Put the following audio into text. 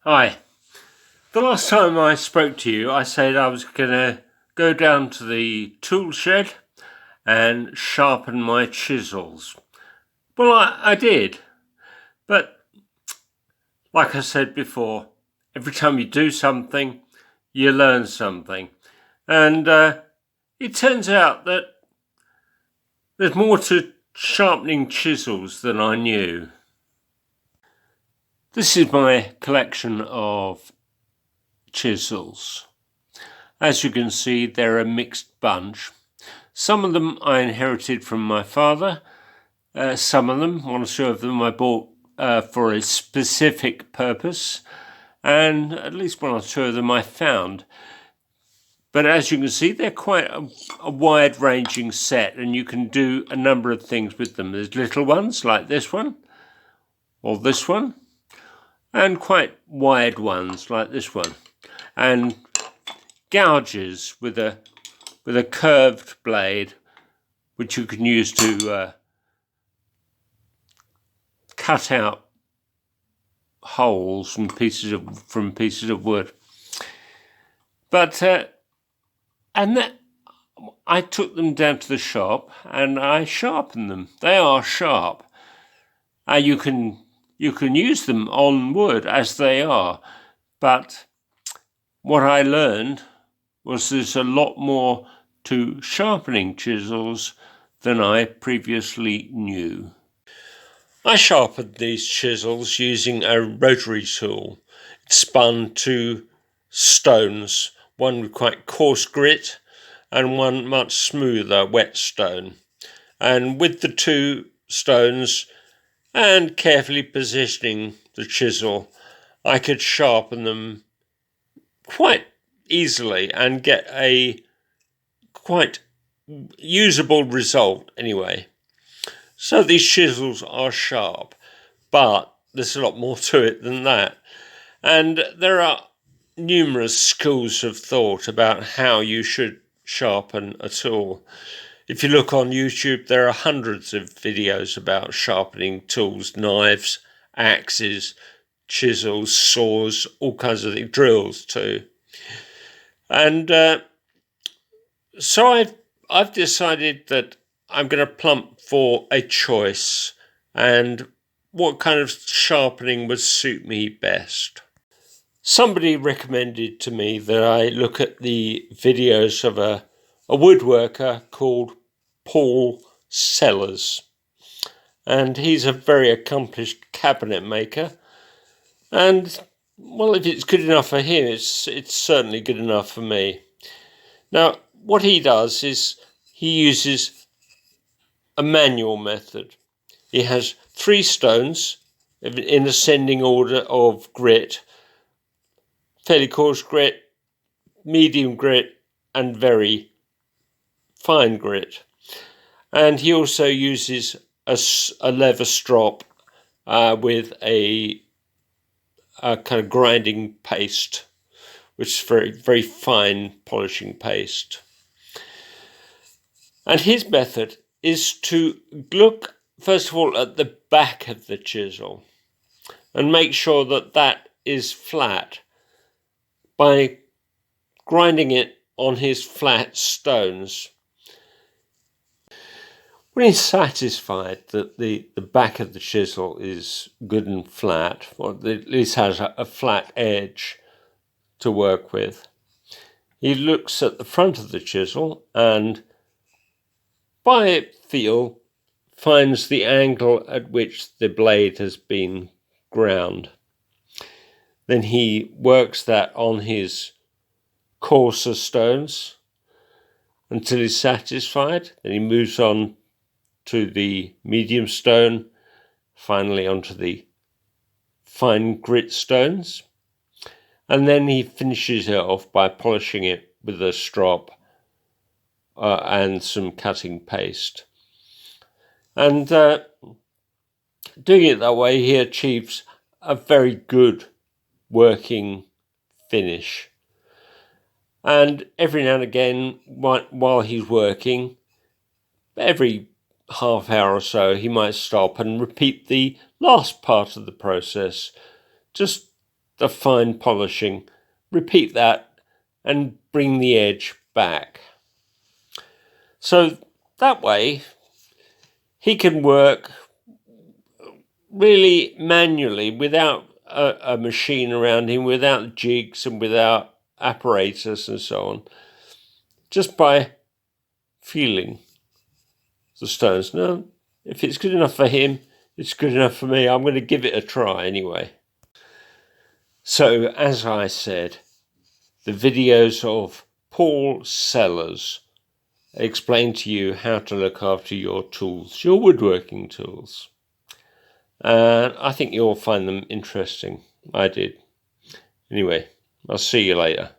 Hi. The last time I spoke to you, I said I was going to go down to the tool shed and sharpen my chisels. Well, I did. But like I said before, every time you do something, you learn something. And it turns out that there's more to sharpening chisels than I knew. This is my collection of chisels. As you can see, they're a mixed bunch. Some of them I inherited from my father. Some of them, one or two of them, I bought for a specific purpose. And at least one or two of them I found. But as you can see, they're quite a wide-ranging set, and you can do a number of things with them. There's little ones like this one, or this one, and quite wide ones like this one. And gouges with a curved blade, which you can use to cut out holes from pieces of wood. But I took them down to the shop and I sharpened them. They are sharp. You can use them on wood as they are, but what I learned was there's a lot more to sharpening chisels than I previously knew. I sharpened these chisels using a rotary tool. It spun two stones, one with quite coarse grit and one much smoother whetstone. And with the two stones and carefully positioning the chisel, I could sharpen them quite easily and get a quite usable result anyway. So these chisels are sharp, but there's a lot more to it than that. And there are numerous schools of thought about how you should sharpen a tool. If you look on YouTube, there are hundreds of videos about sharpening tools, knives, axes, chisels, saws, all kinds of things, drills too. And so I've decided that I'm going to plump for a choice and what kind of sharpening would suit me best. Somebody recommended to me that I look at the videos of a woodworker called Paul Sellers. And he's a very accomplished cabinet maker. And, well, if it's good enough for him, it's certainly good enough for me. Now, what he does is he uses a manual method. He has 3 stones in ascending order of grit: fairly coarse grit, medium grit, and very fine grit. And he also uses a leather strop with a kind of grinding paste, which is very, very fine polishing paste. And his method is to look, first of all, at the back of the chisel and make sure that that is flat by grinding it on his flat stones. When he's satisfied that the back of the chisel is good and flat, or at least has a flat edge to work with, he looks at the front of the chisel and by feel finds the angle at which the blade has been ground. Then he works that on his coarser stones until he's satisfied. Then he moves on to the medium stone, finally onto the fine grit stones. And then he finishes it off by polishing it with a strop and some cutting paste. And doing it that way, he achieves a very good working finish. And every now and again, while he's working, every half hour or so, he might stop and repeat the last part of the process, just the fine polishing, repeat that and bring the edge back. So that way he can work really manually without a machine around him, without jigs and without apparatus and so on, just by feeling the stones. No, if it's good enough for him, it's good enough for me. I'm going to give it a try anyway. So, as I said, the videos of Paul Sellers explain to you how to look after your tools, your woodworking tools. And I think you'll find them interesting. I did. Anyway, I'll see you later.